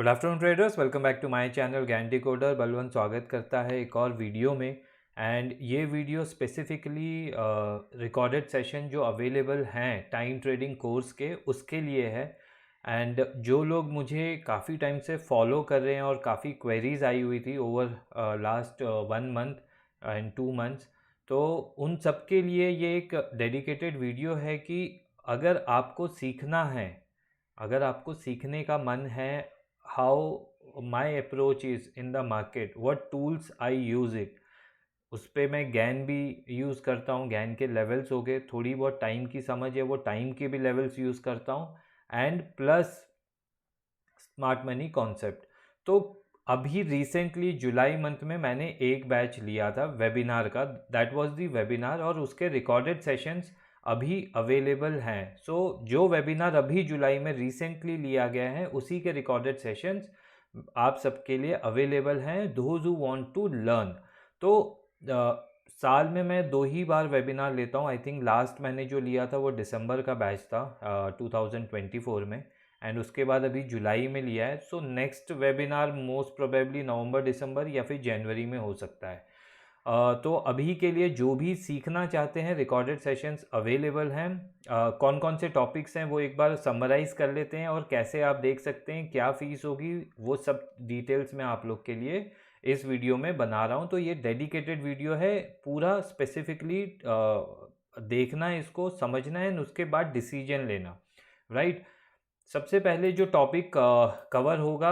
Good afternoon traders, welcome back to my channel Gyan decoder. Balwant स्वागत करता है एक और वीडियो में। एंड ये वीडियो स्पेसिफिकली रिकॉर्डेड सेशन जो अवेलेबल हैं टाइम ट्रेडिंग कोर्स के उसके लिए है। एंड जो लोग मुझे काफ़ी टाइम से फॉलो कर रहे हैं और काफ़ी क्वेरीज आई हुई थी over last 1 month and 2 months, तो उन सब के लिए ये एक डेडिकेटेड वीडियो है कि अगर आपको सीखना है, अगर आपको सीखने का मन है, how my approach is in the market, what tools I use it, उस पर मैं गैन भी यूज़ करता हूँ। गैन के लेवल्स हो गए, थोड़ी बहुत टाइम की समझ है वो टाइम के भी लेवल्स यूज़ करता हूँ, and plus smart money concept. तो अभी रिसेंटली जुलाई मंथ में मैंने एक बैच लिया था वेबिनार का, दैट वाज द वेबिनार, और उसके रिकॉर्डेड सेशंस अभी अवेलेबल हैं। सो जो वेबिनार अभी जुलाई में रिसेंटली लिया गया है उसी के रिकॉर्डेड सेशंस आप सबके लिए अवेलेबल हैं, those who want to learn. तो साल में मैं 2 ही बार वेबिनार लेता हूँ। आई थिंक लास्ट मैंने जो लिया था वो दिसंबर का बैच था 2024 में, एंड उसके बाद अभी जुलाई में लिया है। So next webinar most probably नवंबर दिसंबर या फिर जनवरी में हो सकता है। तो अभी के लिए जो भी सीखना चाहते हैं रिकॉर्डेड सेशंस अवेलेबल हैं। कौन कौन से टॉपिक्स हैं वो एक बार समराइज़ कर लेते हैं, और कैसे आप देख सकते हैं, क्या फ़ीस होगी, वो सब डिटेल्स मैं आप लोग के लिए इस वीडियो में बना रहा हूँ। तो ये डेडिकेटेड वीडियो है, पूरा स्पेसिफिकली देखना है, इसको समझना है, और उसके बाद डिसीजन लेना, राइट। सबसे पहले जो टॉपिक कवर होगा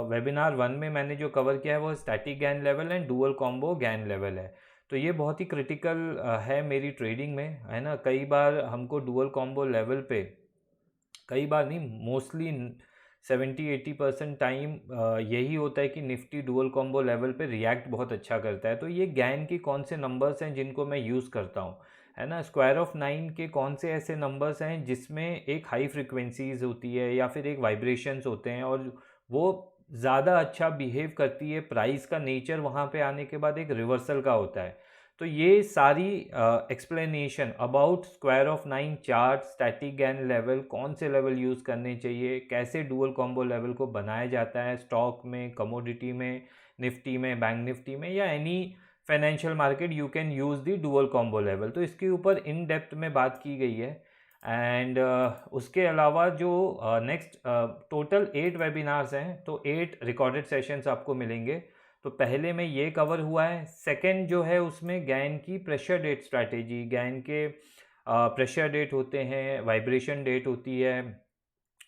वेबिनार 1 में मैंने जो कवर किया है वो static Gann level and dual combo Gann level है। तो ये बहुत ही क्रिटिकल है मेरी ट्रेडिंग में, है ना। कई बार हमको डुअल कॉम्बो लेवल पे, कई बार नहीं, मोस्टली 70-80% टाइम यही होता है कि निफ्टी डुअल कॉम्बो लेवल पे रिएक्ट बहुत अच्छा करता है। तो ये गैन के कौन से नंबर्स हैं जिनको मैं यूज़ करता हूँ, है ना। स्क्वायर ऑफ 9 के कौन से ऐसे नंबर्स हैं जिसमें एक हाई फ्रिक्वेंसीज होती है या फिर एक वाइब्रेशंस होते हैं, और वो ज़्यादा अच्छा बिहेव करती है। प्राइस का नेचर वहाँ पे आने के बाद एक रिवर्सल का होता है। तो ये सारी explanation about square of 9 chart, static Gann level, कौन से लेवल यूज़ करने चाहिए, कैसे डुअल कॉम्बो लेवल को बनाया जाता है स्टॉक में, कमोडिटी में, निफ्टी में, बैंक निफ्टी में, या any financial market you can use the dual combo level. तो इसके ऊपर इन डेप्थ में बात की गई है। एंड उसके अलावा जो नेक्स्ट टोटल 8 वेबिनार्स हैं, तो 8 रिकॉर्डेड सेशंस आपको मिलेंगे। तो पहले में ये कवर हुआ है। सेकंड जो है उसमें गैन की प्रेशर डेट स्ट्रैटेजी, गैन के प्रेशर डेट होते हैं, वाइब्रेशन डेट होती है,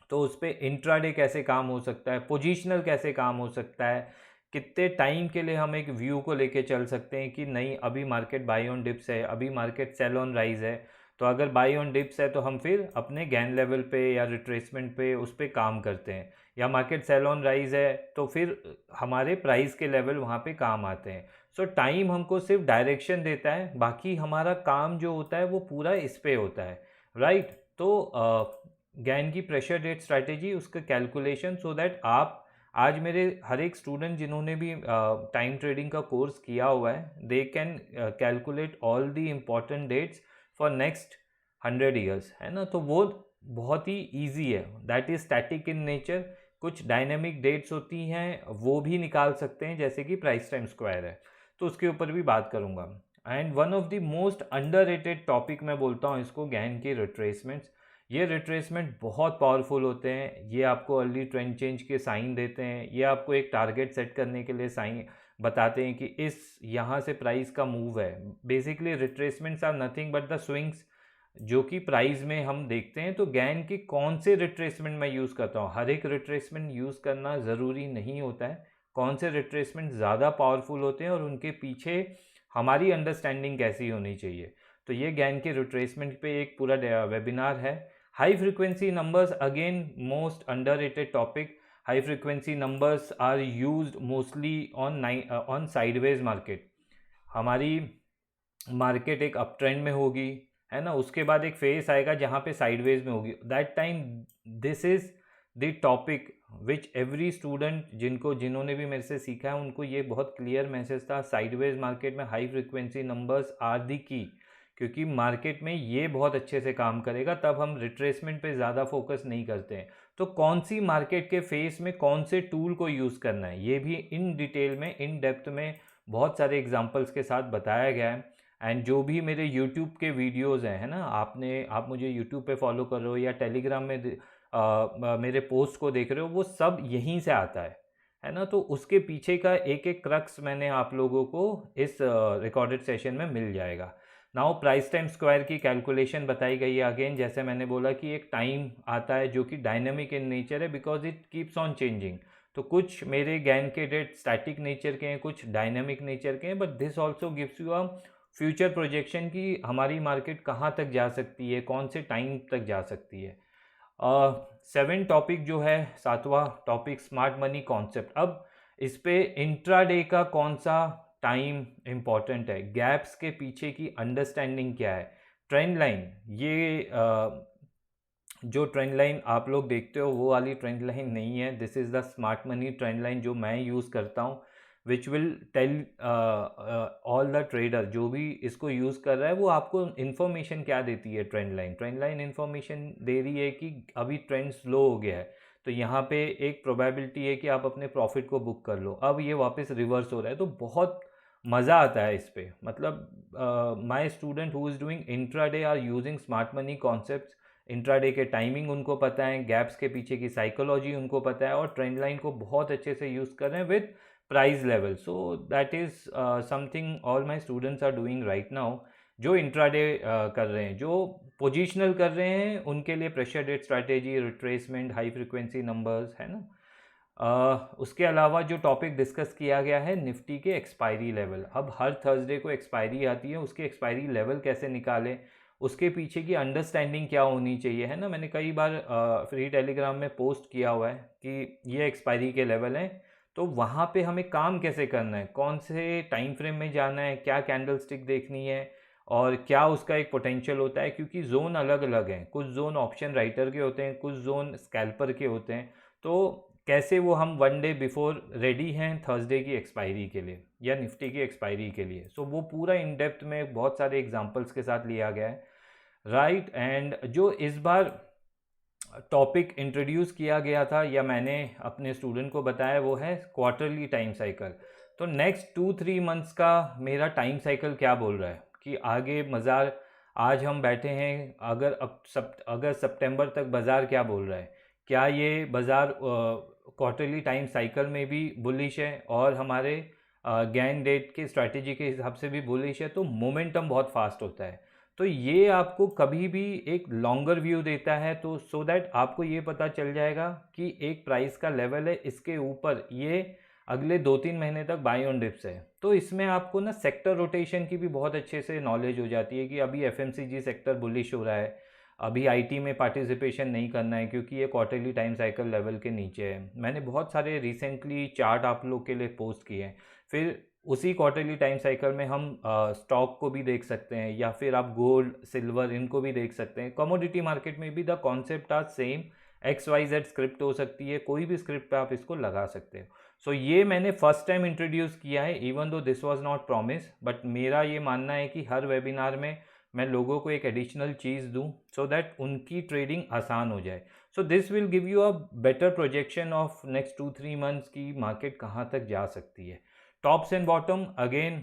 तो उस पर इंट्राडे कैसे काम हो सकता है, पोजिशनल कैसे काम हो सकता है, कितने टाइम के लिए हम एक व्यू को लेके चल सकते हैं कि नहीं अभी मार्केट बाई ऑन डिप्स है, अभी मार्केट सेल ऑन राइज है। तो अगर बाई ऑन डिप्स है तो हम फिर अपने गैन लेवल पे या रिट्रेसमेंट पे उस पर काम करते हैं, या मार्केट सेल ऑन राइज है तो फिर हमारे प्राइस के लेवल वहाँ पे काम आते हैं। सो टाइम हमको सिर्फ डायरेक्शन देता है, बाकी हमारा काम जो होता है वो पूरा इस पे होता है, राइट। तो गैन की प्रेशर डेट स्ट्रैटेजी, उसका कैलकुलेशन, सो दैट आप, आज मेरे हर एक स्टूडेंट जिन्होंने भी टाइम ट्रेडिंग का कोर्स किया हुआ है, they can calculate all the important dates for next 100 years, है ना। तो वो बहुत ही ईजी है, that is static in nature. कुछ डायनेमिक डेट्स होती हैं वो भी निकाल सकते हैं, जैसे कि प्राइस टाइम स्क्वायर है, तो उसके ऊपर भी बात करूंगा। And one of the most underrated topic मैं बोलता हूँ इसको, गैन की रिट्रेसमेंट्स। ये रिट्रेसमेंट बहुत पावरफुल होते हैं। ये आपको अर्ली ट्रेंड चेंज के साइन देते हैं, ये आपको एक टारगेट सेट करने के लिए साइन बताते हैं कि इस यहाँ से प्राइस का मूव है। Basically retracements are nothing but the swings जो कि प्राइस में हम देखते हैं। तो गैन की कौन से रिट्रेसमेंट मैं यूज़ करता हूँ, हर एक रिट्रेसमेंट यूज़ करना ज़रूरी नहीं होता है। कौन से रिट्रेसमेंट ज़्यादा पावरफुल होते हैं और उनके पीछे हमारी अंडरस्टैंडिंग कैसी होनी चाहिए, तो ये गैन के रिट्रेसमेंट पे एक पूरा वेबिनार है। High frequency numbers, again most underrated topic. High frequency numbers are used mostly on sideways market. हमारी मार्केट एक अप ट्रेंड में होगी, है ना, उसके बाद एक फेस आएगा जहाँ पे साइडवेज में होगी। That time this is the topic which every student जिन्होंने भी मेरे से सीखा है उनको ये बहुत क्लियर मैसेज था, साइडवेज मार्केट में high frequency numbers are the key. क्योंकि मार्केट में ये बहुत अच्छे से काम करेगा, तब हम रिट्रेसमेंट पे ज़्यादा फोकस नहीं करते हैं। तो कौन सी मार्केट के फेस में कौन से टूल को यूज़ करना है, ये भी इन डिटेल में, इन डेप्थ में बहुत सारे एग्जांपल्स के साथ बताया गया है। एंड जो भी मेरे यूट्यूब के वीडियोज़ हैं, है ना, आप मुझे यूट्यूब पे फॉलो कर रहे हो या टेलीग्राम में मेरे पोस्ट को देख रहे हो, वो सब यहीं से आता है ना। तो उसके पीछे का एक एक क्रक्स मैंने आप लोगों को इस रिकॉर्डेड सेशन में मिल जाएगा। नाउ प्राइस टाइम स्क्वायर की कैलकुलेशन बताई गई है। अगेन जैसे मैंने बोला कि एक टाइम आता है जो कि डायनेमिक इन नेचर है, because it keeps on changing. तो कुछ मेरे गैन के डेट स्टैटिक नेचर के हैं, कुछ डायनेमिक नेचर के हैं, but this also gives you a future projection कि हमारी मार्केट कहाँ तक जा सकती है, कौन से टाइम तक जा सकती है। 7 टॉपिक जो है, 7वां टॉपिक स्मार्ट मनी कॉन्सेप्ट। अब इस पे इंट्राडे का कौन सा टाइम इम्पॉर्टेंट है, गैप्स के पीछे की अंडरस्टैंडिंग क्या है, ट्रेंड लाइन, ये जो ट्रेंड लाइन आप लोग देखते हो वो वाली ट्रेंड लाइन नहीं है। This is the smart money trend line जो मैं यूज़ करता हूँ, which will tell all the trader, जो भी इसको यूज़ कर रहा है वो आपको इन्फॉर्मेशन क्या देती है। ट्रेंड लाइन इन्फॉर्मेशन दे रही है कि अभी ट्रेंड स्लो हो गया है, तो यहाँ पे एक प्रोबेबिलिटी है कि आप अपने प्रॉफिट को बुक कर लो। अब ये वापस रिवर्स हो रहा है, तो बहुत मज़ा आता है इस पे। मतलब my student who is doing intraday are using smart money concepts. Intraday के टाइमिंग उनको पता है, गैप्स के पीछे की साइकोलॉजी उनको पता है, और ट्रेंड लाइन को बहुत अच्छे से यूज़ कर रहे हैं with price level. So that is something all my students are doing right now, जो इंट्राडे कर रहे हैं। जो पोजिशनल कर रहे हैं उनके लिए pressure date strategy, retracement, high frequency numbers, है ना। उसके अलावा जो टॉपिक डिस्कस किया गया है, निफ्टी के एक्सपायरी लेवल। अब हर थर्सडे को एक्सपायरी आती है, उसके एक्सपायरी लेवल कैसे निकालें, उसके पीछे की अंडरस्टैंडिंग क्या होनी चाहिए, है ना। मैंने कई बार फ्री टेलीग्राम में पोस्ट किया हुआ है कि ये एक्सपायरी के लेवल हैं, तो वहाँ पे हमें काम कैसे करना है, कौन से टाइम फ्रेम में जाना है, क्या कैंडल स्टिक देखनी है, और क्या उसका एक पोटेंशियल होता है। क्योंकि जोन अलग अलग हैं, कुछ जोन ऑप्शन राइटर के होते हैं, कुछ जोन स्कैल्पर के होते हैं। तो कैसे वो हम 1 डे बिफोर रेडी हैं थर्सडे की एक्सपायरी के लिए या निफ्टी की एक्सपायरी के लिए। सो वो पूरा इन डेप्थ में बहुत सारे एग्जांपल्स के साथ लिया गया है, राइट। एंड जो इस बार टॉपिक इंट्रोड्यूस किया गया था या मैंने अपने स्टूडेंट को बताया, वो है क्वार्टरली टाइम साइकिल। तो नेक्स्ट 2-3 मंथ्स का मेरा टाइम साइकिल क्या बोल रहा है कि आगे बाज़ार, आज हम बैठे हैं, अगर सितंबर तक बाज़ार क्या बोल रहा है, क्या ये बाज़ार क्वार्टरली टाइम साइकिल में भी बुलिश है और हमारे गैन डेट के स्ट्रैटेजी के हिसाब से भी बुलिश है। तो मोमेंटम बहुत फास्ट होता है, तो ये आपको कभी भी एक लॉन्गर व्यू देता है, तो सो दैट आपको ये पता चल जाएगा कि एक प्राइस का लेवल है, इसके ऊपर ये अगले 2-3 महीने तक बाय ऑन डिप्स है। तो इसमें आपको ना सेक्टर रोटेशन की भी बहुत अच्छे से नॉलेज हो जाती है कि अभी एफएमसीजी सेक्टर बुलिश हो रहा है, अभी आईटी में पार्टिसिपेशन नहीं करना है क्योंकि ये क्वार्टरली टाइम साइकिल लेवल के नीचे है। मैंने बहुत सारे रिसेंटली चार्ट आप लोग के लिए पोस्ट किए हैं। फिर उसी क्वार्टरली टाइम साइकिल में हम स्टॉक को भी देख सकते हैं, या फिर आप गोल्ड, सिल्वर, इनको भी देख सकते हैं। कमोडिटी मार्केट में भी the concept are same, XYZ script हो सकती है, कोई भी स्क्रिप्ट पे आप इसको लगा सकते हो। सो ये मैंने फर्स्ट टाइम इंट्रोड्यूस किया है, even though this was not promise, but मेरा ये मानना है कि हर वेबिनार में मैं लोगों को एक एडिशनल चीज़ दूं सो दैट उनकी ट्रेडिंग आसान हो जाए। So this will give you a better projection of next 2-3 months की मार्केट कहाँ तक जा सकती है। टॉप्स एंड बॉटम, अगेन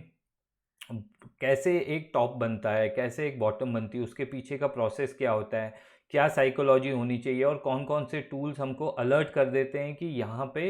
कैसे एक टॉप बनता है, कैसे एक बॉटम बनती है, उसके पीछे का प्रोसेस क्या होता है, क्या साइकोलॉजी होनी चाहिए, और कौन कौन से टूल्स हमको अलर्ट कर देते हैं कि यहाँ पे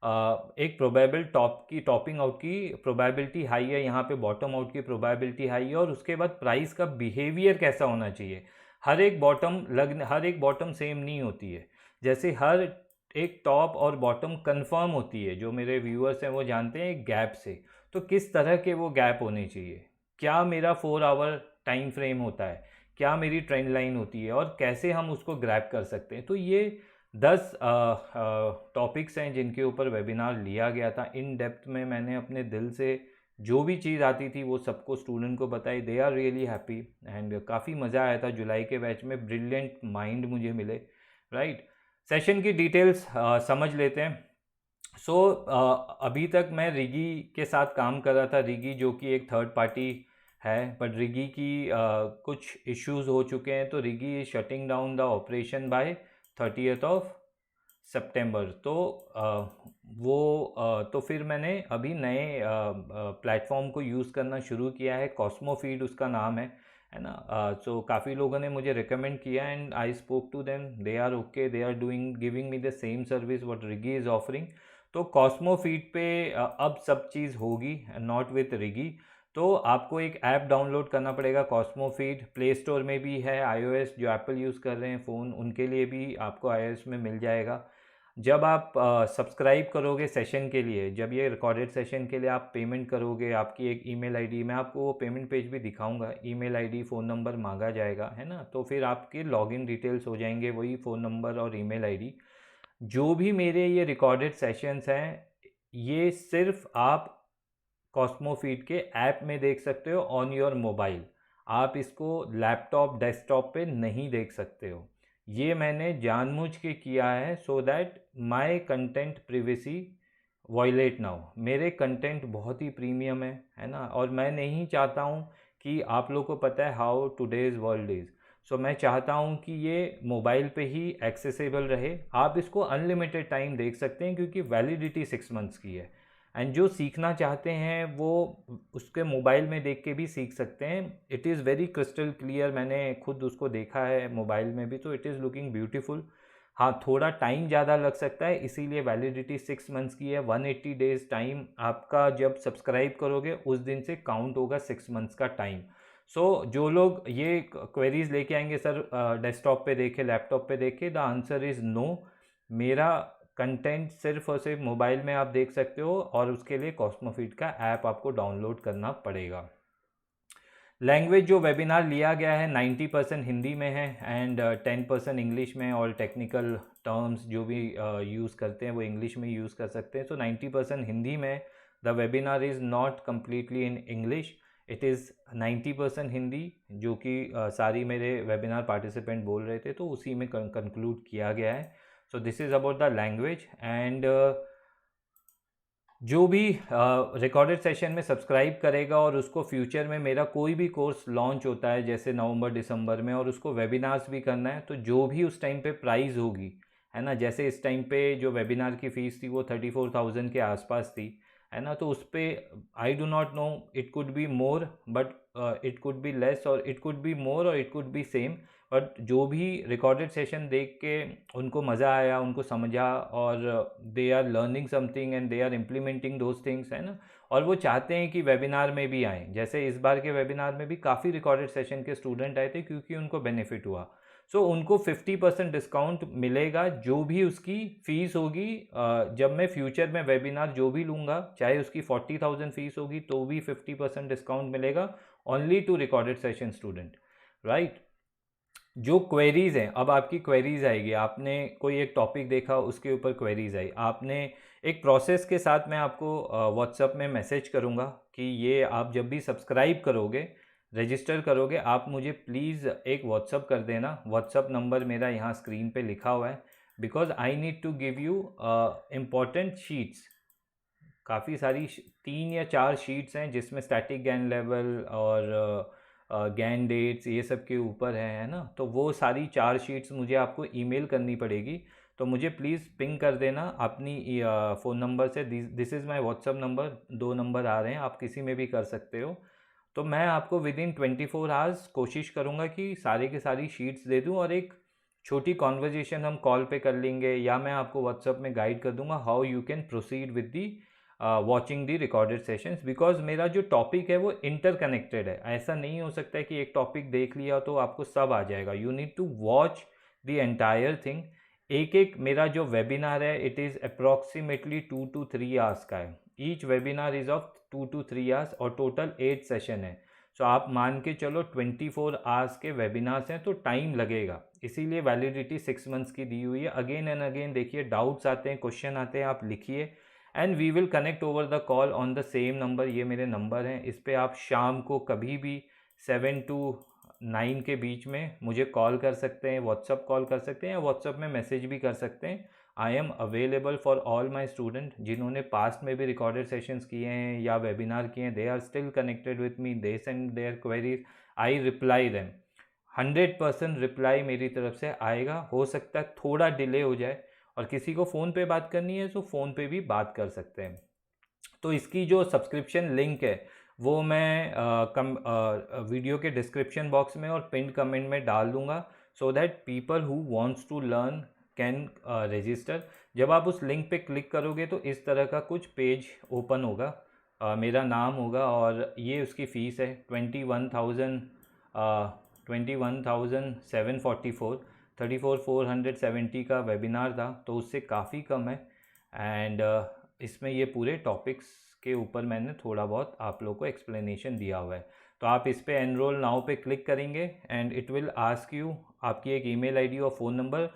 एक प्रोबेबल टॉप की टॉपिंग आउट की प्रोबेबिलिटी हाई है, यहाँ पे बॉटम आउट की प्रोबेबिलिटी हाई है, और उसके बाद प्राइस का बिहेवियर कैसा होना चाहिए। हर एक बॉटम सेम नहीं होती है। जैसे हर एक टॉप और बॉटम कंफर्म होती है, जो मेरे व्यूअर्स हैं वो जानते हैं, एक गैप से। तो किस तरह के वो गैप होने चाहिए, क्या मेरा 4 आवर टाइम फ्रेम होता है, क्या मेरी ट्रेंड लाइन होती है, और कैसे हम उसको ग्रैब कर सकते हैं। तो ये 10 टॉपिक्स हैं जिनके ऊपर वेबिनार लिया गया था। इन डेप्थ में मैंने अपने दिल से जो भी चीज़ आती थी वो सबको स्टूडेंट को बताई। They are really happy and काफ़ी मज़ा आया था। जुलाई के बैच में ब्रिलियंट माइंड मुझे मिले, राइट। सेशन की डिटेल्स समझ लेते हैं। अभी तक मैं रिगी के साथ काम कर रहा था। रिगी जो कि एक थर्ड पार्टी है, बट रिगी की कुछ इश्यूज हो चुके हैं, तो Rigi is shutting down the operation by 30th of सितंबर। तो तो फिर मैंने अभी नए प्लेटफॉर्म को यूज़ करना शुरू किया है, कॉस्मो फीड उसका नाम है ना। सो काफ़ी लोगों ने मुझे रिकमेंड किया and I spoke to them, they are okay, they are doing giving me the same service what Rigi is offering. तो कॉस्मो फीड पे अब सब चीज़ होगी, नॉट विथ रिगी। तो आपको एक ऐप डाउनलोड करना पड़ेगा, कॉस्मो फीड। प्ले स्टोर में भी है, आईओएस जो एप्पल यूज़ कर रहे हैं फ़ोन उनके लिए भी आपको आईओएस में मिल जाएगा। जब आप सब्सक्राइब करोगे सेशन के लिए, जब ये रिकॉर्डेड सेशन के लिए आप पेमेंट करोगे, आपकी एक ईमेल आईडी, मैं आपको वो पेमेंट पेज भी दिखाऊंगा, ईमेल आईडी फ़ोन नंबर मांगा जाएगा, है ना। तो फिर आपके लॉगिन डिटेल्स हो जाएंगे, वही फ़ोन नंबर और ईमेल आईडी। जो भी मेरे ये रिकॉर्डेड सेशंस हैं, ये सिर्फ आप कॉस्मो फीड के ऐप में देख सकते हो ऑन योर मोबाइल। आप इसको लैपटॉप डेस्कटॉप पे नहीं देख सकते हो। ये मैंने जानबूझ के किया है so that my content privacy violate ना हो। मेरे कंटेंट बहुत ही प्रीमियम है ना, और मैं नहीं चाहता हूँ कि आप लोगों को पता है हाउ टुडेज़ वर्ल्ड इज़। सो मैं चाहता हूँ कि ये मोबाइल पे ही एक्सेसिबल रहे। आप इसको अनलिमिटेड टाइम देख सकते हैं क्योंकि वैलिडिटी 6 मंथ्स की है। एंड जो सीखना चाहते हैं वो उसके मोबाइल में देख के भी सीख सकते हैं। It is very crystal clear, मैंने खुद उसको देखा है मोबाइल में भी, तो इट इज़ लुकिंग ब्यूटीफुल। हाँ, थोड़ा टाइम ज़्यादा लग सकता है, इसीलिए वैलिडिटी 6 मंथ्स की है। 180 डेज़ टाइम आपका जब सब्सक्राइब करोगे उस दिन से काउंट होगा 6 मंथ्स का टाइम। सो जो लोग ये क्वेरीज लेके आएंगे सर डेस्कटॉप पे देखे, लैपटॉप पे देखे, द आंसर इज़ नो। मेरा कंटेंट सिर्फ और सिर्फ मोबाइल में आप देख सकते हो, और उसके लिए कॉस्मोफीड का ऐप आपको डाउनलोड करना पड़ेगा। लैंग्वेज जो वेबिनार लिया गया है 90% हिंदी में है एंड 10% इंग्लिश में। और टेक्निकल टर्म्स जो भी यूज़ करते हैं वो इंग्लिश में यूज़ कर सकते हैं। सो 90% हिंदी में। The webinar is not completely in English, it is 90% Hindi, जो कि सारी मेरे वेबिनार पार्टिसिपेंट बोल रहे थे, तो उसी में कंक्लूड किया गया है। So this is about the language. And जो भी रिकॉर्डेड सेशन में सब्सक्राइब करेगा और उसको फ्यूचर में मेरा कोई भी कोर्स लॉन्च होता है जैसे नवंबर दिसंबर में, और उसको वेबिनार्स भी करना है, तो जो भी उस टाइम पे प्राइस होगी, है ना, जैसे इस टाइम पे जो वेबिनार की फ़ीस थी वो 34,000 के आसपास थी, है ना। तो उस पर I do not know, it could be more but it could be less, और इट कुड बी मोर और it could be same. But जो भी रिकॉर्डेड सेशन देख के उनको मज़ा आया, उनको समझा, और they are learning something and they are implementing those things, है ना, और वो चाहते हैं कि वेबिनार में भी आएँ। जैसे इस बार के वेबिनार में भी काफ़ी रिकॉर्डेड सेशन के स्टूडेंट आए थे क्योंकि उनको बेनिफिट हुआ। सो उनको 50% डिस्काउंट मिलेगा, जो भी उसकी फ़ीस होगी। जब मैं फ्यूचर में वेबिनार जो भी लूँगा, चाहे उसकी 40,000 फ़ीस होगी तो भी 50% डिस्काउंट मिलेगा, only to recorded session student, right. जो क्वेरीज हैं, अब आपकी क्वेरीज आएगी, आपने कोई एक टॉपिक देखा उसके ऊपर क्वेरीज आई, आपने एक प्रोसेस के साथ मैं आपको व्हाट्सएप में मैसेज करूँगा कि ये आप जब भी सब्सक्राइब करोगे, रजिस्टर करोगे, आप मुझे प्लीज़ एक व्हाट्सएप कर देना। व्हाट्सएप नंबर मेरा यहाँ स्क्रीन पे लिखा हुआ है, because I need to give you important sheets. काफ़ी सारी 3 या 4 शीट्स हैं जिसमें स्टैटिक गैन लेवल और गैन डेट्स ये सब के ऊपर है ना। तो वो सारी 4 शीट्स मुझे आपको ईमेल करनी पड़ेगी, तो मुझे प्लीज़ पिंग कर देना अपनी फ़ोन नंबर से। This is my WhatsApp number, 2 number आ रहे हैं, आप किसी में भी कर सकते हो। तो मैं आपको विद इन 24 आवर्स कोशिश करूँगा कि सारी की सारी शीट्स दे दूँ, और एक छोटी कॉन्वर्जेसन हम कॉल पे कर लेंगे, या मैं आपको व्हाट्सअप में गाइड कर दूंगा how you can proceed with the watching the recorded sessions. Because मेरा जो टॉपिक है वो इंटरकनेक्टेड है। ऐसा नहीं हो सकता है कि एक टॉपिक देख लिया तो आपको सब आ जाएगा। You need to watch the entire thing. एक एक मेरा जो वेबिनार है it is approximately 2 to 3 hours का है। Each webinar is of 2 to 3 hours और टोटल 8 सेशन है। सो आप मान के चलो 24 आवर्स के वेबिनार्स हैं, तो टाइम लगेगा, इसीलिए वैलिडिटी 6 मंथ्स की दी हुई है। अगेन एंड अगेन देखिए, डाउट्स आते हैं, क्वेश्चन आते हैं, आप लिखिए and we will connect over the call on the same number. ये मेरे नंबर हैं, इस पर आप शाम को कभी भी 7 to 9 के बीच में मुझे कॉल कर सकते हैं, व्हाट्सअप कॉल कर सकते हैं, या व्हाट्सअप में मैसेज भी कर सकते हैं। I am available for all my student जिन्होंने पास्ट में भी रिकॉर्डेड सेशंस किए हैं या वेबिनार किए हैं. They are still connected with me, they send their queries, I reply them. 100% reply मेरी तरफ से आएगा. हो सकता है थोड़ा डिले हो जाए, और किसी को फ़ोन पे बात करनी है तो फ़ोन पे भी बात कर सकते हैं. तो इसकी जो सब्सक्रिप्शन लिंक है वो मैं वीडियो के डिस्क्रिप्शन बॉक्स में और पिन कमेंट में डाल दूंगा, so that people who wants to learn can register. जब आप उस लिंक पे क्लिक करोगे तो इस तरह का कुछ पेज ओपन होगा. मेरा नाम होगा और ये उसकी फ़ीस है 21,744. 34,470 का वेबिनार था, तो उससे काफ़ी कम है. एंड इसमें ये पूरे टॉपिक्स के ऊपर मैंने थोड़ा बहुत आप लोगों को एक्सप्लेनेशन दिया हुआ है. तो आप इस पे एनरोल नाउ पे क्लिक करेंगे and it will ask you आपकी एक ईमेल आईडी और फ़ोन नंबर.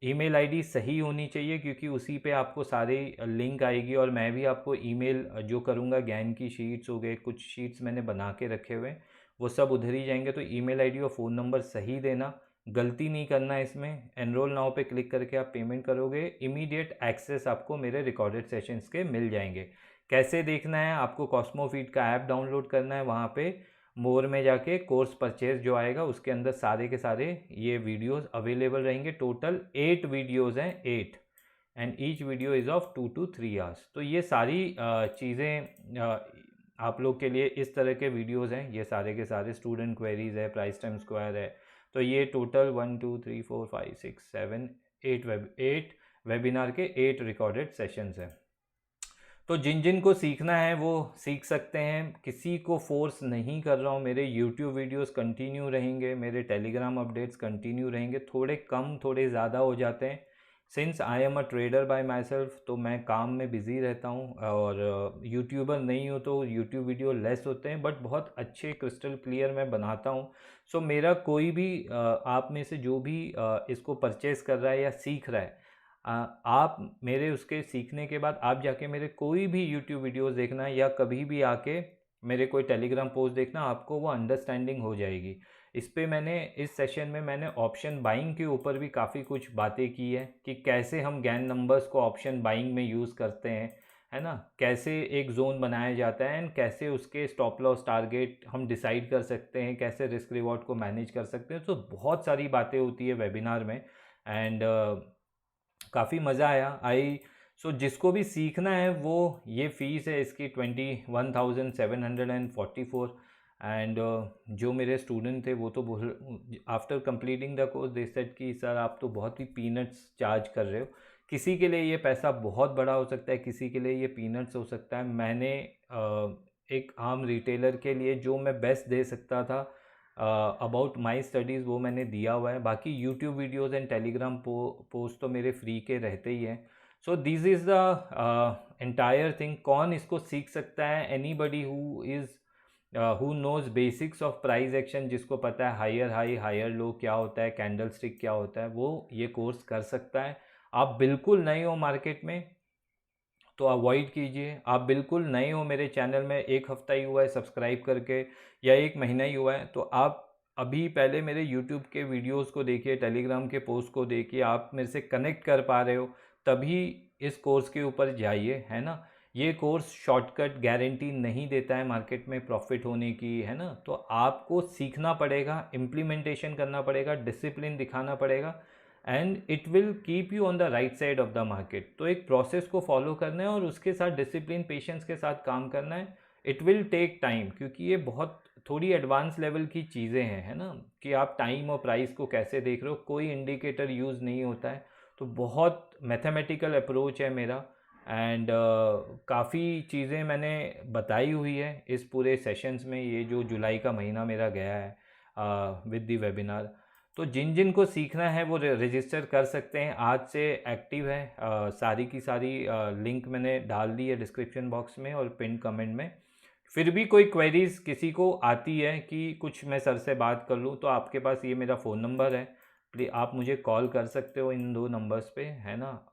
ईमेल आईडी सही होनी चाहिए क्योंकि उसी पे आपको सारे लिंक आएगी, और मैं भी आपको ईमेल जो करूँगा, ज्ञान की शीट्स हो गए, कुछ शीट्स मैंने बना के रखे हुए हैं, वो सब उधर ही जाएंगे. तो ईमेल आईडी और फ़ोन नंबर सही देना, गलती नहीं करना है इसमें. एनरोल नाउ पे क्लिक करके आप पेमेंट करोगे, इमीडिएट एक्सेस आपको मेरे रिकॉर्डेड सेशंस के मिल जाएंगे. कैसे देखना है, आपको कॉस्मोफीट का ऐप डाउनलोड करना है. वहाँ पे मोर में जाके कोर्स परचेज जो आएगा उसके अंदर सारे के सारे ये वीडियोस अवेलेबल रहेंगे. टोटल 8 वीडियोस हैं, 8, and each video is of 2 to 3 hours. तो ये सारी चीज़ें आप लोग के लिए इस तरह के वीडियोस हैं. ये सारे के सारे स्टूडेंट क्वेरीज है, प्राइस टाइम स्क्वायर है. तो ये टोटल 1 2 3 4 5 6 7 8 वेबिनार के 8 रिकॉर्डेड सेशंस हैं. तो जिन जिन को सीखना है वो सीख सकते हैं. किसी को फोर्स नहीं कर रहा हूँ. मेरे यूट्यूब वीडियोस कंटिन्यू रहेंगे, मेरे टेलीग्राम अपडेट्स कंटिन्यू रहेंगे. थोड़े कम थोड़े ज़्यादा हो जाते हैं. Since I am a trader bye my self, तो मैं काम में बिज़ी रहता हूँ, और यूट्यूबर नहीं हो तो यूट्यूब वीडियो लेस होते हैं, बट बहुत अच्छे क्रिस्टल क्लियर मैं बनाता हूँ. सो मेरा कोई भी आप में से जो भी इसको परचेज़ कर रहा है या सीख रहा है, आप मेरे उसके सीखने के बाद आप जाके मेरे कोई भी यूट्यूब वीडियोस देखना, या कभी भी आके मेरे कोई टेलीग्राम पोस्ट देखना, आपको वो अंडरस्टैंडिंग हो जाएगी. इस पे मैंने इस सेशन में मैंने ऑप्शन बाइंग के ऊपर भी काफ़ी कुछ बातें की है कि कैसे हम गैन नंबर्स को ऑप्शन बाइंग में यूज़ करते हैं, है ना. कैसे एक जोन बनाया जाता है एंड कैसे उसके स्टॉप लॉस टारगेट हम डिसाइड कर सकते हैं, कैसे रिस्क रिवॉर्ड को मैनेज कर सकते हैं. तो बहुत सारी बातें होती है वेबिनार में. एंड काफ़ी मज़ा आया. सो जिसको भी सीखना है वो, ये फ़ीस है इसकी 21,744. एंड जो मेरे स्टूडेंट थे वो तो after completing the course they said कि सर आप तो बहुत ही पीनट्स चार्ज कर रहे हो. किसी के लिए ये पैसा बहुत बड़ा हो सकता है, किसी के लिए ये पीनट्स हो सकता है. मैंने एक आम रिटेलर के लिए जो मैं बेस्ट दे सकता था अबाउट माई स्टडीज़ वो मैंने दिया हुआ है. बाकी YouTube videos and Telegram post तो मेरे फ्री के रहते ही हैं. So this is the entire thing. कौन इसको सीख सकता है? Anybody who nose basics of price action, जिसको पता है हायर हाई हायर लो क्या होता है, कैंडल स्टिक क्या होता है, वो ये कोर्स कर सकता है. आप बिल्कुल नए हो मार्केट में तो अवॉइड कीजिए. आप बिल्कुल नए हो मेरे चैनल में, एक हफ़्ता ही हुआ है सब्सक्राइब करके या एक महीना ही हुआ है, तो आप अभी पहले मेरे यूट्यूब के वीडियोस को देखिए, टेलीग्राम के पोस्ट को देखिए. आप मेरे से कनेक्ट कर पा रहे हो तभी इस कोर्स के ऊपर जाइए, है ना. ये कोर्स शॉर्टकट गारंटी नहीं देता है मार्केट में प्रॉफिट होने की, है ना. तो आपको सीखना पड़ेगा, इम्प्लीमेंटेशन करना पड़ेगा, डिसिप्लिन दिखाना पड़ेगा, and it will keep you on the right side of the market. तो एक प्रोसेस को फॉलो करना है और उसके साथ डिसिप्लिन पेशेंस के साथ काम करना है. इट विल टेक टाइम क्योंकि ये बहुत थोड़ी एडवांस लेवल की चीज़ें हैं, है ना, कि आप टाइम और प्राइस को कैसे देख रहे हो. कोई इंडिकेटर यूज़ नहीं होता है, तो बहुत मैथमेटिकल अप्रोच है मेरा. एंड काफ़ी चीज़ें मैंने बताई हुई है इस पूरे सेशंस में, ये जो जुलाई का महीना मेरा गया है विद दी वेबिनार. तो जिन जिन को सीखना है वो रजिस्टर कर सकते हैं. आज से एक्टिव है. सारी की सारी लिंक मैंने डाल दी है डिस्क्रिप्शन बॉक्स में और पिन कमेंट में. फिर भी कोई क्वेरीज किसी को आती है कि कुछ मैं सर से बात कर लूँ, तो आपके पास ये मेरा फ़ोन नंबर है, प्लीज़ आप मुझे कॉल कर सकते हो इन 2 नंबर्स पे, है ना.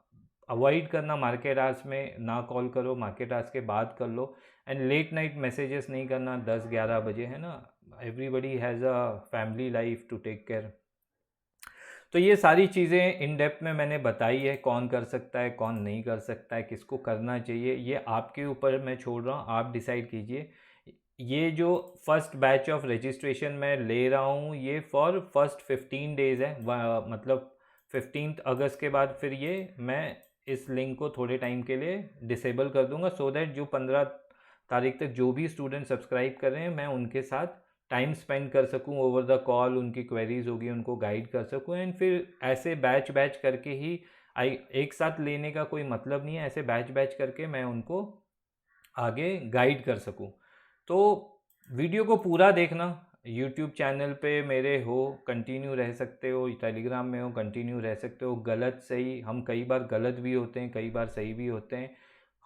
अवॉइड करना मार्केट आवर्स में, ना कॉल करो, मार्केट आवर्स के बाद कर लो. एंड लेट नाइट मैसेजेस नहीं करना 10-11 बजे, है ना. Everybody has a family life to take care. तो ये सारी चीज़ें इन डेप्थ में मैंने बताई है, कौन कर सकता है, कौन नहीं कर सकता है, किसको करना चाहिए, ये आपके ऊपर मैं छोड़ रहा हूँ, आप डिसाइड कीजिए। ये जो फर्स्ट बैच ऑफ रजिस्ट्रेशन मैं ले रहा हूँ ये फॉर फर्स्ट 15 डेज़ है, मतलब 15 अगस्त के बाद फिर ये मैं इस लिंक को थोड़े टाइम के लिए डिसेबल कर दूंगा, सो दैट जो 15 तारीख तक जो भी स्टूडेंट सब्सक्राइब कर रहे हैं मैं उनके साथ टाइम स्पेंड कर सकूं ओवर द कॉल, उनकी क्वेरीज होगी उनको गाइड कर सकूं। एंड फिर ऐसे बैच बैच करके ही एक साथ लेने का कोई मतलब नहीं है, ऐसे बैच बैच करके मैं उनको आगे गाइड कर सकूं। तो वीडियो को पूरा देखना, यूट्यूब चैनल पे मेरे हो कंटिन्यू रह सकते हो, टेलीग्राम में हो कंटिन्यू रह सकते हो। गलत सही, हम कई बार गलत भी होते हैं, कई बार सही भी होते हैं।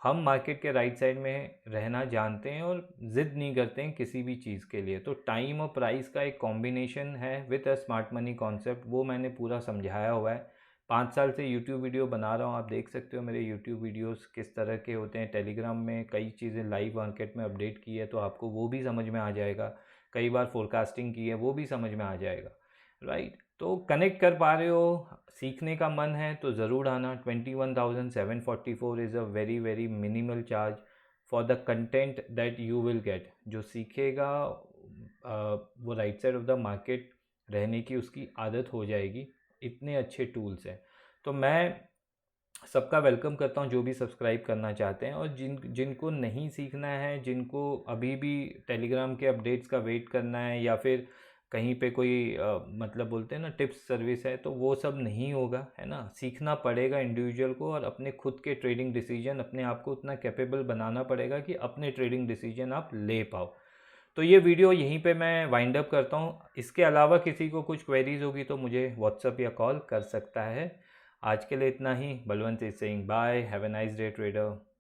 हम मार्केट के राइट साइड में रहना जानते हैं और ज़िद नहीं करते हैं किसी भी चीज़ के लिए। तो टाइम और प्राइस का एक कॉम्बिनेशन है with a smart money concept, वो मैंने पूरा समझाया हुआ है। 5 साल से यूट्यूब वीडियो बना रहा हूँ, आप देख सकते हो मेरे यूट्यूब वीडियोस किस तरह के होते हैं। टेलीग्राम में कई चीज़ें लाइव मार्केट में अपडेट की है तो आपको वो भी समझ में आ जाएगा, कई बार फोरकास्टिंग की है वो भी समझ में आ जाएगा, राइट। तो कनेक्ट कर पा रहे हो, सीखने का मन है तो ज़रूर आना। 21,744 is a very very minimal charge for the content that you will get. जो सीखेगा वो right side of the market रहने की उसकी आदत हो जाएगी, इतने अच्छे टूल्स हैं। तो मैं सबका वेलकम करता हूँ जो भी सब्सक्राइब करना चाहते हैं, और जिनको नहीं सीखना है, जिनको अभी भी टेलीग्राम के अपडेट्स का वेट करना है या फिर कहीं पे कोई मतलब बोलते हैं ना टिप्स सर्विस है, तो वो सब नहीं होगा, है ना। सीखना पड़ेगा इंडिविजुअल को और अपने खुद के ट्रेडिंग डिसीजन, अपने आप को उतना कैपेबल बनाना पड़ेगा कि अपने ट्रेडिंग डिसीजन आप ले पाओ। तो ये वीडियो यहीं पे मैं वाइंड अप करता हूँ। इसके अलावा किसी को कुछ क्वेरीज होगी तो मुझे व्हाट्सअप या कॉल कर सकता है। आज के लिए इतना ही। Balwant is saying bye, have a nice day trader.